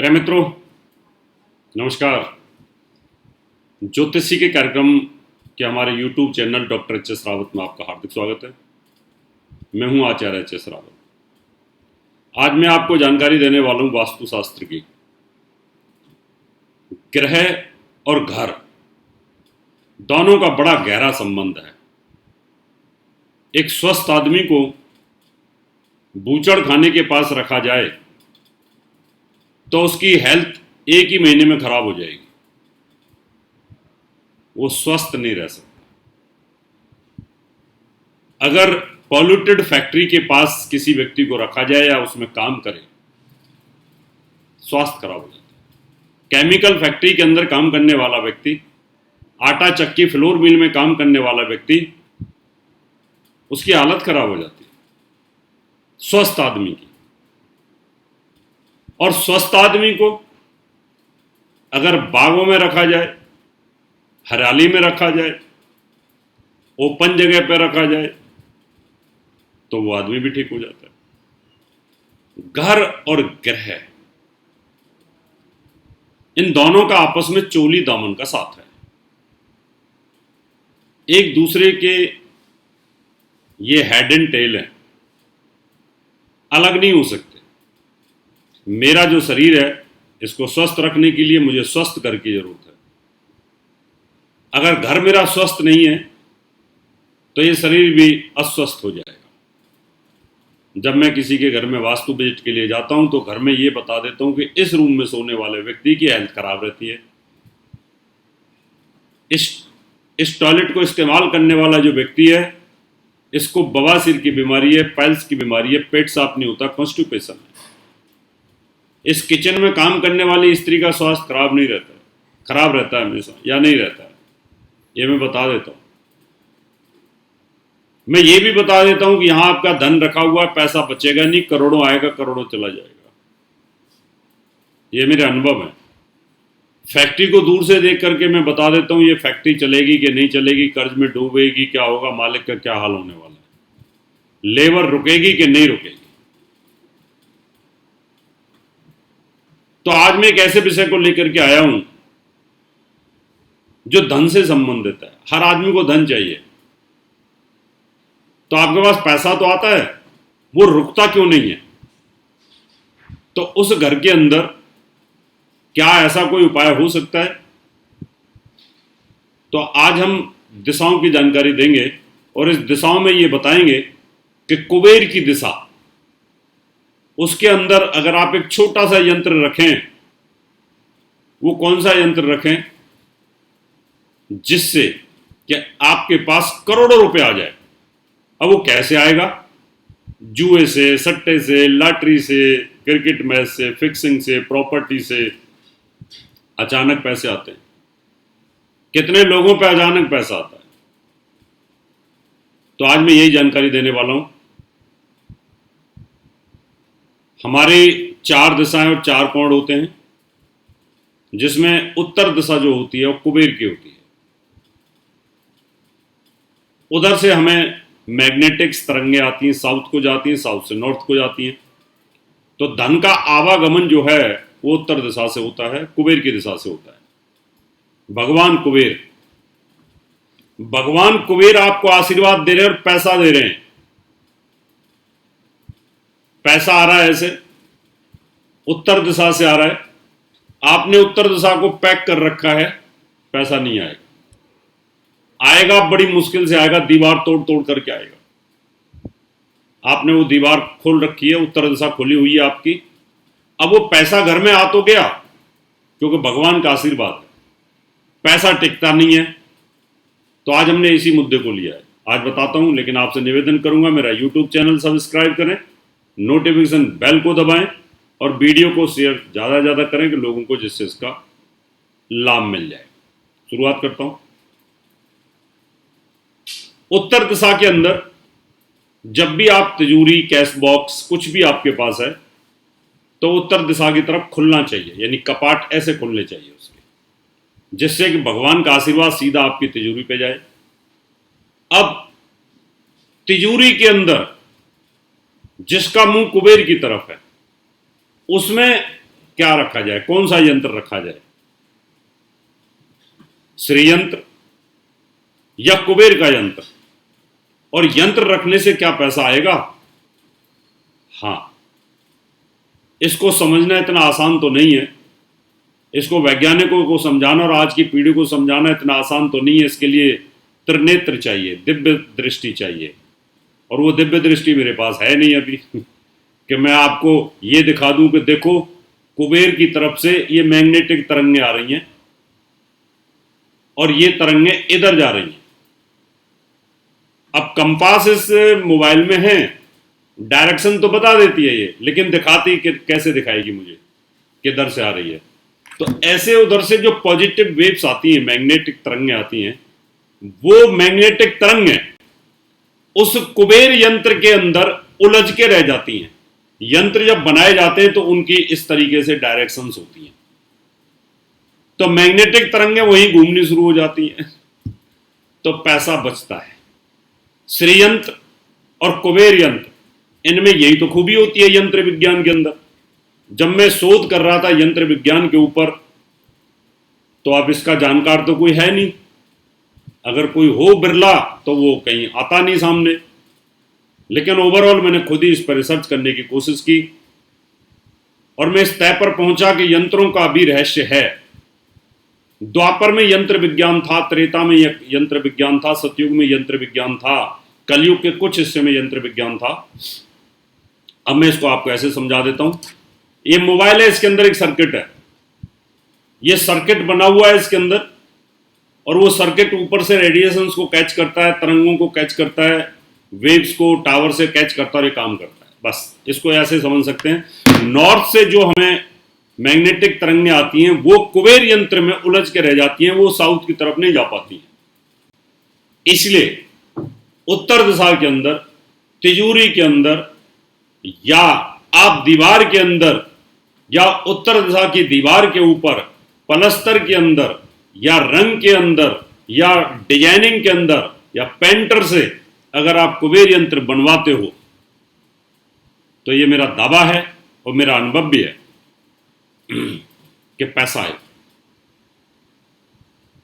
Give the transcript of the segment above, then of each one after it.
प्रिय मित्रों, नमस्कार। ज्योतिषी के कार्यक्रम के हमारे YouTube channel doctor HS. Rawat में आपका हार्दिक स्वागत है। मैं हूं आचार्य एच.एस. रावत। आज मैं आपको जानकारी देने वाला हूं वास्तुशास्त्र की। ग्रह और घर दोनों का बड़ा गहरा संबंध है। एक स्वस्थ आदमी को बूचड़ खाने के पास रखा जाए तो उसकी हेल्थ एक ही महीने में खराब हो जाएगी, वो स्वस्थ नहीं रह सकता। अगर पॉल्यूटेड फैक्ट्री के पास किसी व्यक्ति को रखा जाए या उसमें काम करे, स्वास्थ्य खराब हो जाता है। केमिकल फैक्ट्री के अंदर काम करने वाला व्यक्ति, आटा चक्की फ्लोर मिल में काम करने वाला व्यक्ति, उसकी हालत खराब हो जाती है स्वस्थ आदमी की। और स्वस्थ आदमी को अगर बागों में रखा जाए, हरियाली में रखा जाए, ओपन जगह पर रखा जाए, तो वो आदमी भी ठीक हो जाता है। घर और ग्रह, इन दोनों का आपस में चोली दामन का साथ है। एक दूसरे के ये हेड एंड टेल है, अलग नहीं हो सकते। मेरा जो शरीर है, इसको स्वस्थ रखने के लिए मुझे स्वस्थ घर की जरूरत है। अगर घर मेरा स्वस्थ नहीं है तो ये शरीर भी अस्वस्थ हो जाएगा। जब मैं किसी के घर में वास्तु विजिट के लिए जाता हूं तो घर में ये बता देता हूं कि इस रूम में सोने वाले व्यक्ति की हेल्थ खराब रहती है। इस टॉयलेट को इस्तेमाल करने वाला जो व्यक्ति है, इसको बवासीर की बीमारी है, पाइल्स की बीमारी है, पेट साफ नहीं होता, कॉन्स्टिपेशन है। इस किचन में काम करने वाली स्त्री का स्वास्थ्य खराब नहीं रहता है, खराब रहता है हमेशा या नहीं रहता है, ये मैं बता देता हूं। मैं ये भी बता देता हूं कि यहां आपका धन रखा हुआ है, पैसा बचेगा नहीं, करोड़ों आएगा, करोड़ों चला जाएगा। ये मेरे अनुभव है। फैक्ट्री को दूर से देख करके मैं बता देता हूं ये फैक्ट्री चलेगी कि नहीं चलेगी, कर्ज में डूबेगी, क्या होगा, मालिक का क्या हाल होने वाला है, लेबर रुकेगी कि नहीं रुकेगी। तो आज मैं एक ऐसे विषय को लेकर के आया हूं जो धन से संबंधित है। हर आदमी को धन चाहिए। तो आपके पास पैसा तो आता है, वो रुकता क्यों नहीं है? तो उस घर के अंदर क्या ऐसा कोई उपाय हो सकता है? तो आज हम दिशाओं की जानकारी देंगे और इस दिशाओं में ये बताएंगे कि कुबेर की दिशा, उसके अंदर अगर आप एक छोटा सा यंत्र रखें, वो कौन सा यंत्र रखें जिससे कि आपके पास करोड़ों रुपए आ जाए। अब वो कैसे आएगा? जुए से, सट्टे से, लॉटरी से, क्रिकेट मैच से, फिक्सिंग से, प्रॉपर्टी से अचानक पैसे आते हैं। कितने लोगों पे अचानक पैसा आता है? तो आज मैं यही जानकारी देने वाला हूं। हमारे 4 दिशाएं और 4 कोण होते हैं, जिसमें उत्तर दिशा जो होती है वो कुबेर की होती है। उधर से हमें मैग्नेटिक तरंगें आती हैं, साउथ को जाती हैं, साउथ से नॉर्थ को जाती हैं। तो धन का आवागमन जो है वो उत्तर दिशा से होता है, कुबेर की दिशा से होता है। भगवान कुबेर आपको आशीर्वाद दे रहे हैं और पैसा दे रहे हैं। पैसा आ रहा है ऐसे, उत्तर दिशा से आ रहा है। आपने उत्तर दिशा को पैक कर रखा है, पैसा नहीं आएगा। आएगा बड़ी मुश्किल से आएगा, दीवार तोड़ तोड़ करके आएगा। आपने वो दीवार खोल रखी है, उत्तर दिशा खुली हुई है आपकी। अब वो पैसा घर में आ तो गया क्योंकि भगवान का आशीर्वाद है, पैसा टिकता नहीं है। तो आज हमने इसी मुद्दे को लिया है, आज बताता हूं। लेकिन आपसे निवेदन करूंगा, मेरा यूट्यूब चैनल सब्सक्राइब करें, नोटिफिकेशन बेल को दबाएं और वीडियो को शेयर ज़्यादा से ज़्यादा करें कि लोगों को जिससे इसका लाभ मिल जाए। शुरुआत करता हूं। उत्तर दिशा के अंदर जब भी आप तिजोरी, कैश बॉक्स, कुछ भी आपके पास है, तो उत्तर दिशा की तरफ खुलना चाहिए, यानी कपाट ऐसे खुलने चाहिए उसके, जिससे कि भगवान का आशीर्वाद सीधा आपकी तिजोरी पे जाए। अब तिजोरी के अंदर जिसका मुंह कुबेर की तरफ है, उसमें क्या रखा जाए, कौन सा यंत्र रखा जाए, श्री यंत्र या कुबेर का यंत्र? और यंत्र रखने से क्या पैसा आएगा? हां, इसको समझना इतना आसान तो नहीं है। इसको वैज्ञानिकों को समझाना और आज की पीढ़ी को समझाना इतना आसान तो नहीं है। इसके लिए त्रिनेत्र चाहिए, दिव्य दृष्टि चाहिए, और वो दिव्य दृष्टि मेरे पास है नहीं अभी कि मैं आपको ये दिखा दूं कि देखो कुबेर की तरफ से ये मैग्नेटिक तरंगें आ रही हैं और ये तरंगें इधर जा रही हैं। अब कंपास इस मोबाइल में है, डायरेक्शन तो बता देती है ये, लेकिन दिखाती कैसे दिखाएगी मुझे किधर से आ रही है? तो ऐसे उधर से जो पॉजिटिव वेव्स आती हैं, मैग्नेटिक तरंगें आती हैं, वो मैग्नेटिक तरंगें उस कुबेर यंत्र के अंदर उलझ के रह जाती हैं। यंत्र जब बनाए जाते हैं तो उनकी इस तरीके से डायरेक्शंस होती हैं, तो मैग्नेटिक तरंगें वहीं घूमनी शुरू हो जाती हैं, तो पैसा बचता है। श्री यंत्र और कुबेर यंत्र, इनमें यही तो खूबी होती है यंत्र विज्ञान के अंदर। जब मैं शोध कर रहा था यंत्र विज्ञान के ऊपर, तो अब इसका जानकार तो कोई है नहीं। अगर कोई हो बिरला तो वो कहीं आता नहीं सामने, लेकिन ओवरऑल मैंने खुद ही इस पर रिसर्च करने की कोशिश की और मैं इस तय पर पहुंचा कि यंत्रों का भी रहस्य है। द्वापर में यंत्र विज्ञान था, त्रेता में यंत्र विज्ञान था, सतयुग में यंत्र विज्ञान था, कलयुग के कुछ हिस्से में यंत्र विज्ञान था। अब मैं इसको आपको ऐसे समझा देता हूं। ये मोबाइल है, इसके अंदर एक सर्किट है, ये सर्किट बना हुआ है इसके अंदर, और वो सर्किट ऊपर से रेडिएशंस को कैच करता है, तरंगों को कैच करता है, वेव्स को टावर से कैच करता है और ये काम करता है। बस इसको ऐसे समझ सकते हैं। नॉर्थ से जो हमें मैग्नेटिक तरंगें आती हैं वो कुबेर यंत्र में उलझ के रह जाती हैं, वो साउथ की तरफ नहीं जा पाती हैं। इसलिए उत्तर दिशा के अंदर, तिजोरी के अंदर, या आप दीवार के अंदर, या उत्तर दिशा की दीवार के ऊपर पलस्तर के अंदर, या रंग के अंदर, या डिजाइनिंग के अंदर, या पेंटर से अगर आप कुबेर यंत्र बनवाते हो तो ये मेरा दावा है और मेरा अनुभव भी है कि पैसा है।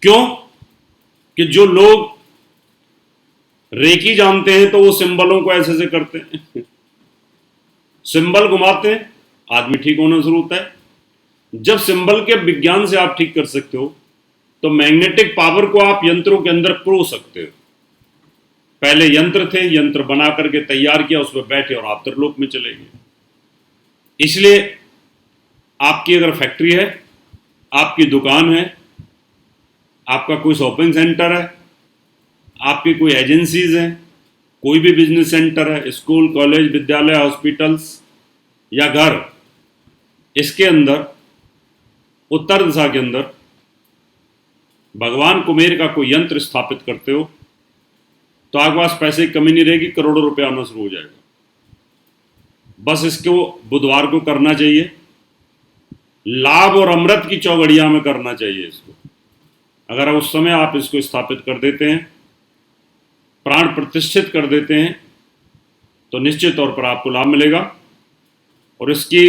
क्यों? कि जो लोग रेकी जानते हैं तो वो सिंबलों को ऐसे ऐसे करते हैं, सिंबल घुमाते हैं, आदमी ठीक होना शुरू होता है। जब सिंबल के विज्ञान से आप ठीक कर सकते हो तो मैग्नेटिक पावर को आप यंत्रों के अंदर प्रो सकते हो। पहले यंत्र थे, यंत्र बना करके तैयार किया, उस पर बैठे और आप त्रिलोक में चले गए। इसलिए आपकी अगर फैक्ट्री है, आपकी दुकान है, आपका कोई शॉपिंग सेंटर है, आपकी कोई एजेंसीज हैं, कोई भी बिजनेस सेंटर है, स्कूल, कॉलेज, विद्यालय, हॉस्पिटल्स या घर, इसके अंदर उत्तर दिशा के अंदर भगवान कुबेर का कोई यंत्र स्थापित करते हो तो आपके पास पैसे की कमी नहीं रहेगी, करोड़ों रुपए आना शुरू हो जाएगा। बस इसको बुधवार को करना चाहिए, लाभ और अमृत की चौगड़िया में करना चाहिए इसको। अगर उस समय आप इसको स्थापित कर देते हैं, प्राण प्रतिष्ठित कर देते हैं, तो निश्चित तौर पर आपको लाभ मिलेगा। और इसकी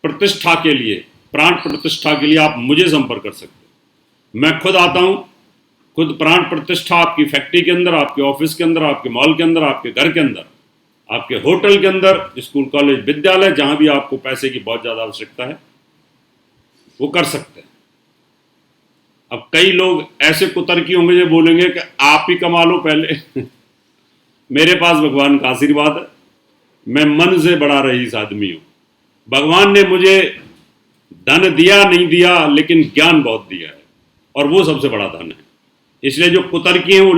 प्रतिष्ठा के लिए, प्राण प्रतिष्ठा के लिए आप मुझे संपर्क कर सकते हैं। मैं खुद आता हूं, खुद प्राण प्रतिष्ठा आपकी फैक्ट्री के अंदर, आपके ऑफिस के अंदर, आपके मॉल के अंदर, आपके घर के अंदर, आपके होटल के अंदर, स्कूल, कॉलेज, विद्यालय, जहां भी आपको पैसे की बहुत ज्यादा आवश्यकता है वो कर सकते हैं। अब कई लोग ऐसे कुतर्की होंगे जो बोलेंगे कि आप ही कमा लो पहले मेरे पास भगवान का आशीर्वाद है, मैं मन से बड़ा रईस आदमी हूं। भगवान ने मुझे धन दिया नहीं दिया, लेकिन ज्ञान बहुत दिया है, और वो सबसे बड़ा धन है। इसलिए जो कुतर्की हैं वो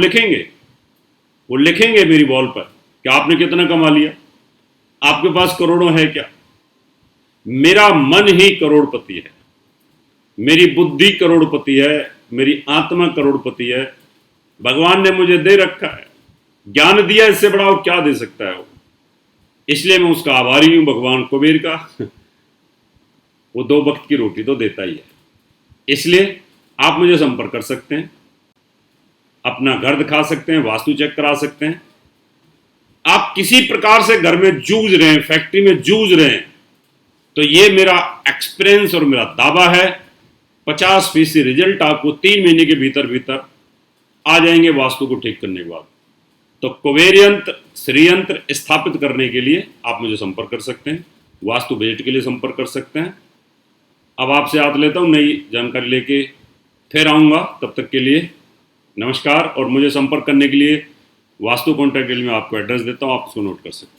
लिखेंगे मेरी वॉल पर कि आपने कितना कमा लिया, आपके पास करोड़ों है क्या। मेरा मन ही करोड़पति है, मेरी बुद्धि करोड़पति है, मेरी आत्मा करोड़पति है। भगवान ने मुझे दे रखा है, ज्ञान दिया, इससे बड़ा वो क्या दे सकता है वो। इसलिए मैं उसका आभारी हूं भगवान कुबेर का वो 2 वक्त की रोटी तो देता ही है। इसलिए आप मुझे संपर्क कर सकते हैं, अपना घर दिखा सकते हैं, वास्तु चेक करा सकते हैं। आप किसी प्रकार से घर में जूझ रहे हैं, फैक्ट्री में जूझ रहे हैं, तो ये मेरा एक्सपीरियंस और मेरा दावा है, 50% रिजल्ट आपको 3 महीने के भीतर भीतर आ जाएंगे वास्तु को ठीक करने के बाद। तो कुबेर यंत्र, श्री यंत्र स्थापित करने के लिए आप मुझे संपर्क कर सकते हैं, वास्तु बजट के लिए संपर्क कर सकते हैं। अब आपसे याद लेता हूँ, नई जानकारी लेके फिर आऊँगा। तब तक के लिए नमस्कार। और मुझे संपर्क करने के लिए वास्तु कॉन्टैक्ट डिटेल में आपको एड्रेस देता हूँ, आप उसको नोट कर सकते हैं।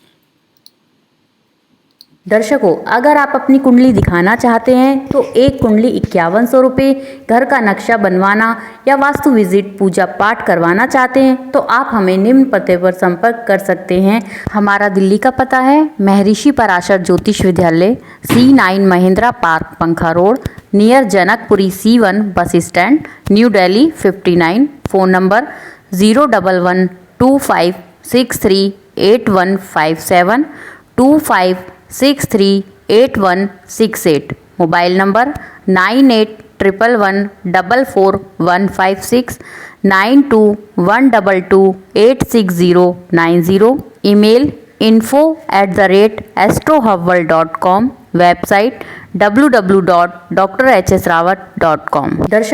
दर्शकों, अगर आप अपनी कुंडली दिखाना चाहते हैं तो एक कुंडली 5100 रुपये, घर का नक्शा बनवाना या वास्तु विजिट पूजा पाठ करवाना चाहते हैं तो आप हमें निम्न पते पर संपर्क कर सकते हैं। हमारा दिल्ली का पता है महर्षि पराशर ज्योतिष विद्यालय, C9 महिंद्रा पार्क, पंखा road, near Janakpuri C1 bus stand, new Delhi 59। Phone number 01125638157 25638168। Mobile number 9811144156 9212286090। Email info@astrohubworld.com। Website www.drhsrawat.com। दर्शकों,